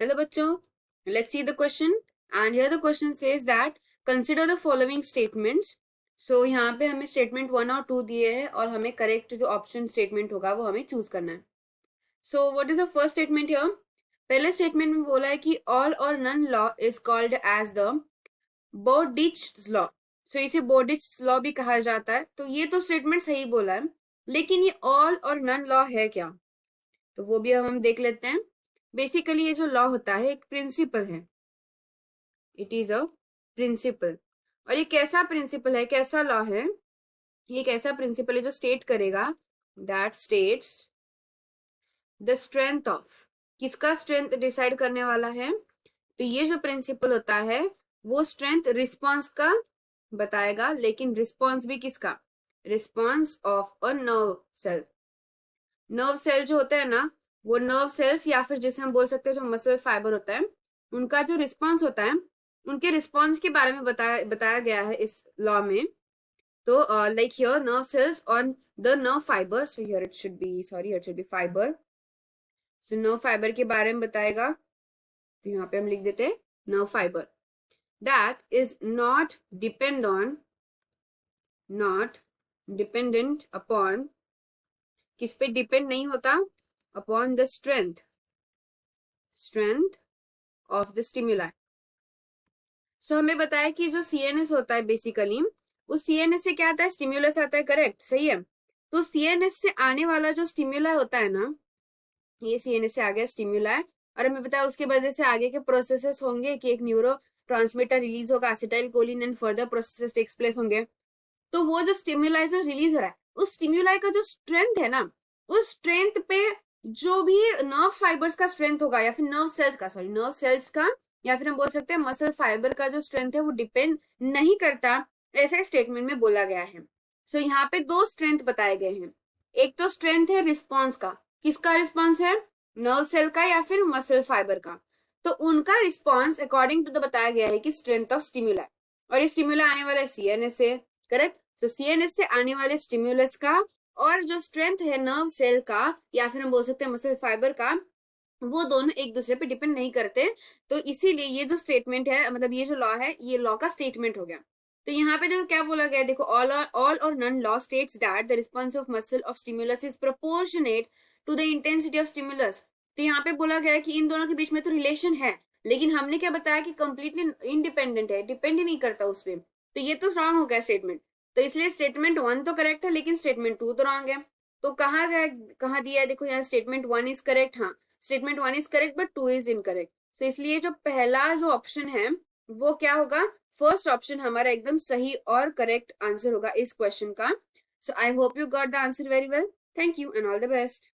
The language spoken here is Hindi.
Hello बच्चों, let's see the question and here the question says that consider the following statements. So यहाँ पे हमें statement 1 और 2 दिए हैं और हमें correct जो option statement होगा वो हमें choose करना है. So what is the first statement here? पहले statement में बोला है कि all or none law is called as the Bowditch's law. So इसे Bowditch's law भी कहा जाता है. तो ये तो statement सही बोला है, लेकिन ये all और none law है क्या? तो वो भी हम देख लेते हैं. बेसिकली ये जो लॉ होता है एक प्रिंसिपल है. It is a principle. और ये कैसा प्रिंसिपल है, कैसा लॉ है? ये एक ऐसा प्रिंसिपल है जो स्टेट करेगा that states the strength of. किसका स्ट्रेंथ डिसाइड करने वाला है? तो ये जो प्रिंसिपल होता है वो स्ट्रेंथ रिस्पॉन्स का बताएगा, लेकिन रिस्पॉन्स भी किसका? Response of a nerve cell. Nerve cell जो होता है ना, वो नर्व सेल्स या फिर जैसे हम बोल सकते हैं जो मसल फाइबर होता है, उनका जो रिस्पॉन्स होता है, उनके रिस्पॉन्स के बारे में बताया गया है इस लॉ में. तो like here nerve cells on the nerve fibre. So here it should be, sorry, it should be fibre. So nerve fibre के बारे में बताएगा. तो यहाँ पे हम लिख देते हैं nerve fibre that is not dependent upon. किस पे डिपेंड नहीं होता? Upon the strength of the stimuli. So हमें बताया कि जो सीएनएस होता है बेसिकली, उस सीएनएस से क्या आता है? स्टिम्युलस आता है. करेक्ट, सही है. तो सीएनएस से आने वाला जो स्टिम्युलाई होता है ना, ये सीएनएस से आ गया स्टिम्युलाई, और हमें पता है उसके वजह से आगे के प्रोसेसेस होंगे कि एक न्यूरो ट्रांसमीटर रिलीज होगा, acetylcholine, and further processes takes place होंगे. तो वो जो स्टिम्युलाई जो रिलीज हो रहा है, उस स्टिम्युलाई का जो स्ट्रेंथ है ना, उस स्ट्रेंथ पे जो भी नर्व फाइबर्स का स्ट्रेंथ होगा, या फिर नर्व सेल्स का, या फिर हम बोल सकते हैं मसल फाइबर का जो स्ट्रेंथ है वो डिपेंड नहीं करता, ऐसे स्टेटमेंट में बोला गया है. सो यहाँ पे दो स्ट्रेंथ बताए गए हैं. एक तो स्ट्रेंथ है रिस्पॉन्स का. किसका रिस्पॉन्स है? नर्व सेल का या फिर मसल फाइबर का. तो उनका रिस्पॉन्स अकॉर्डिंग टू द बताया गया है कि स्ट्रेंथ ऑफ स्टिमुला, और ये स्टिमुला आने वाला है सीएनएस से. करेक्ट. सो सीएनएस से आने वाले स्टिम्युलस का और जो स्ट्रेंथ है नर्व सेल का या फिर हम बोल सकते हैं मसल फाइबर का, वो दोनों एक दूसरे पे डिपेंड नहीं करते. तो इसीलिए ये जो स्टेटमेंट है, मतलब ये जो लॉ है, ये लॉ का स्टेटमेंट हो गया. तो यहाँ पे जो क्या बोला गया, देखो, all or none law states that the response of muscle of stimulus is proportionate to the intensity of stimulus. तो यहाँ पे बोला गया है कि इन दोनों के बीच में तो रिलेशन है, लेकिन हमने क्या बताया कि कंप्लीटली इंडिपेंडेंट है, डिपेंड ही नहीं करता उस पर. तो ये तो रॉन्ग हो गया स्टेटमेंट. तो इसलिए स्टेटमेंट 1 तो करेक्ट है, लेकिन स्टेटमेंट 2 तो रॉन्ग है. तो कहाँ गया, कहाँ दिया है? देखो यहाँ स्टेटमेंट 1 इज करेक्ट. हाँ, statement 1 is correct but 2 is incorrect. So इसलिए जो पहला जो ऑप्शन है वो क्या होगा? फर्स्ट ऑप्शन हमारा एकदम सही और करेक्ट आंसर होगा इस क्वेश्चन का. So I hope you got the answer very well. Thank you and all the best.